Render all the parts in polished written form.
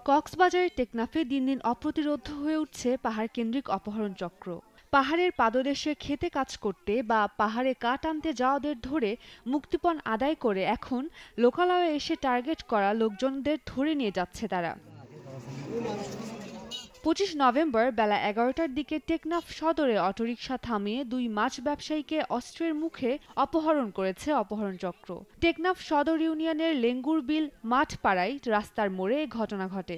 কক্সবাজারের টেকনাফে দিন দিন অপ্রতিরোধ্য হয়ে উঠছে পাহাড় কেন্দ্রিক অপহরণ চক্র। পাহাড়ের পাদদেশে খেতে কাজ করতে বা পাহাড়ে কাঠ আনতে যাওয়াদের ধরে মুক্তিপণ আদায় করে এখন লোকালয়ে এসে টার্গেট করা লোকজনদের ধরে নিয়ে যাচ্ছে তারা। ২৫ নভেম্বর বেলা ১১টার দিকে টেকনাফ সদরে অটোরিকশা থামিয়ে দুই মাছ ব্যবসায়ীকে অস্ত্রের মুখে অপহরণ করেছে অপহরণ চক্র। টেকনাফ সদর ইউনিয়নের লেঙ্গুরবিল মাঠপাড়ায় রাস্তার মোড়ে এ ঘটনা ঘটে।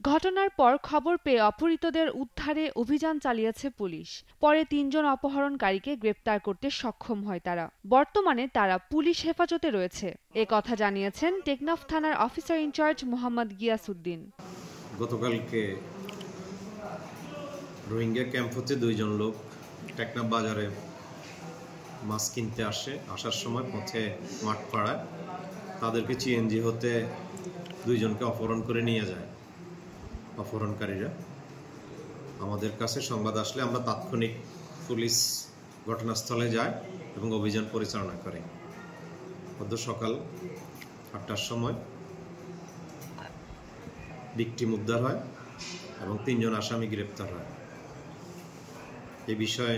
ঘটনার পর খবর পেয়ে অপহৃতদের উদ্ধারে অভিযান চালিয়েছে পুলিশ। পরে ৩ জন অপহরণকারীকে গ্রেপ্তার করতে সক্ষম হয় তারা। বর্তমানে তারা পুলিশ হেফাজতে রয়েছে, এ কথা জানিয়েছেন টেকনাফ থানার অফিসার ইনচার্জ মোহাম্মদ গিয়াসউদ্দিন। গতকালকে রোহিঙ্গা ক্যাম্প হতে ২ জন লোক টেকনাফ বাজারে মাছ কিনতে আসার সময় পথে মাঠপাড়ায় তাদেরকে সিএনজি হতে ২ জনকে অপহরণ করে নিয়ে যায় অপহরণকারীরা। আমাদের কাছে সংবাদ আসলে আমরা তাৎক্ষণিক পুলিশ ঘটনাস্থলে যাই এবং অভিযান পরিচালনা করি। গত সকাল ৮টার সময় ভিকটিম উদ্ধার হয় এবং ৩ জন আসামি গ্রেপ্তার হয়। এই বিষয়ে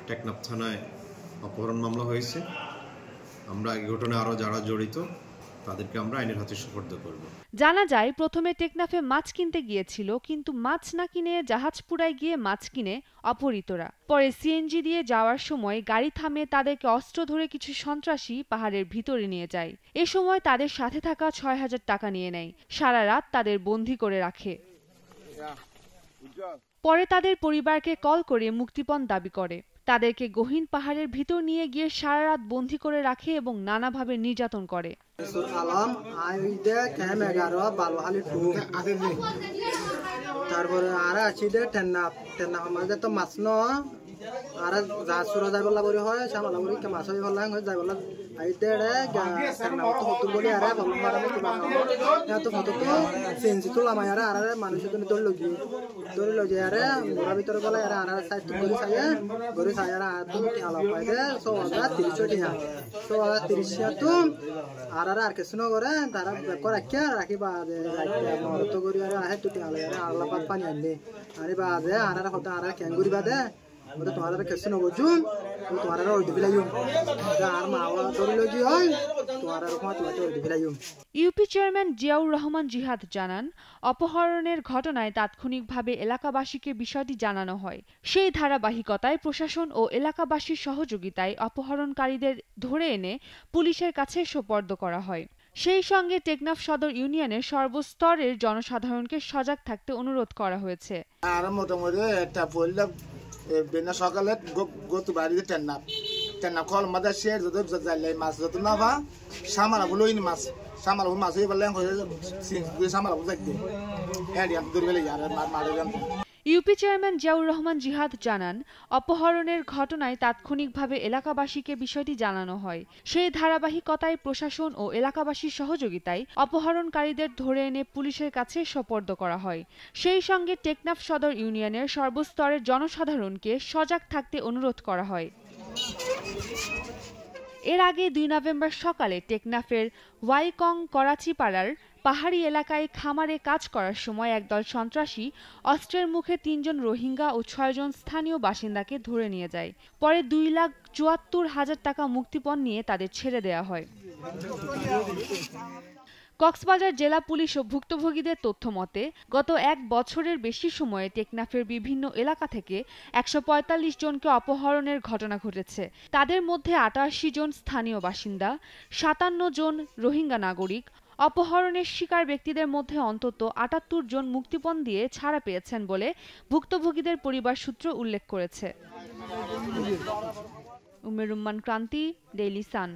টেকনাফ থানায় অপহরণ মামলা হয়েছে। আমরা এই ঘটনায় আরও যারা জড়িত তাদেরকে আমরা আইনের হাতে সুপর্দ করব। জানা যায়, প্রথমে টেকনাফে মাছ কিনতে গিয়েছিল, কিন্তু মাছ না কিনে জাহাজপুরায় গিয়ে মাছ কিনে অপহৃতরা। পরে সিএনজি দিয়ে যাওয়ার সময় গাড়ি থামিয়ে তাদেরকে অস্ত্র ধরে কিছু সন্ত্রাসী পাহাড়ের ভিতরে নিয়ে যায়। এ সময় তাদের সাথে থাকা ৬,০০০ টাকা নিয়ে নেয়। সারা রাত তাদের বন্দী করে রাখে। পরে তাদের পরিবারকে কল করে মুক্তিপণ দাবি করে। তাদেরকে গহীন পাহাড়ের ভিতর নিয়ে গিয়ে সারা রাত বন্দী করে রাখে এবং নানাভাবে নির্যাতন করে। তারপরে আর আছি টেন্নাপ আমাদের তো মাছ ন আর যা সুরা যাই বলা করি হয় সামালা করি মাছ হয়ে ভালো হয় যাই বলা আইতে হতুর বলি আরে ভালো মারালে কিবা এত ফটো সেন্সি তোলাম আর মানুষের জন্য দৌড় লগে আরে ঘোরা ভিতরে বলে আর সাইড গড়ি চাই আর তুমি আলাপ পাইতে ৬,০৩০ টিহা ৬,০৩০ তো আর কিছু নগরে তারা রাখিয়া রাখিবা মরত করি আর আহে তুই আলাপাত পানি আনলে আরে বাদে আর হতে আর ক্যাঙ্গুরি বাদে তোমার কিছু নবজুম তোমার ওই দিলাইম আর মাওয়া দৌড়ি হয় তোমার দিলাইম। ইউপি চেয়ারম্যান জিয়াউর রহমান জিহাদ জানান, অপহরণের ঘটনায় তাৎক্ষণিকভাবে এলাকাবাসীকে বিষয়টি জানানো হয়। সেই ধারাবাহিকতায় প্রশাসন ও এলাকাবাসীর সহযোগিতায় অপহরণকারীদের ধরে এনে পুলিশের কাছে সোপর্দ করা হয়। সেই সঙ্গে টেকনাফ সদর ইউনিয়নের সর্বস্তরের জনসাধারণকে সজাগ থাকতে অনুরোধ করা হয়েছে। আর মোটামুটি একটা বললাম বেনা সকালে গত বাড়িতে টেন্নাপ কল মাদা শেয়ার যত যাইলে মাছ যত না ভা সামালা বলো মাছ সামালা মাছ হয়ে বললেন সামালা যাইতে এডিয়াম দূর গেলে আর মারে ইউপি চেয়ারম্যান জিয়াউর রহমান জিহাদ জানান, অপহরণের ঘটনায় তাৎক্ষণিকভাবে এলাকাবাসীকে বিষয়টি জানানো হয়। সেই ধারাবাহিকতায় প্রশাসন ও এলাকাবাসীর সহযোগিতায় অপহরণকারীদের ধরে এনে পুলিশের কাছে সোপর্দ করা হয়। সেই সঙ্গে টেকনাফ সদর ইউনিয়নের সর্বস্তরের জনসাধারণকে সজাগ থাকতে অনুরোধ করা হয়। এর আগে ২ নভেম্বর সকালে টেকনাফের ওয়াইকং করাচিপাড়ার পাহাড়ি এলাকায় খামারে কাজ করার সময় একদল সন্ত্রাসী অস্ত্রের মুখে ৩ জন রোহিঙ্গা ও ৬ জন স্থানীয় বাসিন্দাকে ধরে নিয়ে যায়। পরে ২,৭৪,০০০ টাকা মুক্তিপণ নিয়ে তাদের ছেড়ে দেওয়া হয়। কক্সবাজার জেলা পুলিশ ও ভুক্তভোগীদের তথ্য মতে, গত ১ বছরের বেশি সময়ে টেকনাফের বিভিন্ন এলাকা থেকে ১৪৫ জনকে অপহরণের ঘটনা ঘটেছে। তাদের মধ্যে ৮৮ জন স্থানীয় বাসিন্দা, ৫৭ জন রোহিঙ্গা নাগরিক। অপহরণের শিকার ব্যক্তিদের মধ্যে অন্তত ৭৮ জন মুক্তিপণ দিয়ে ছাড়া পেয়েছেন বলে ভুক্তভোগীদের পরিবার সূত্র উল্লেখ করেছে। উমের রুম্মান ক্রান্তি, ডেইলি সান।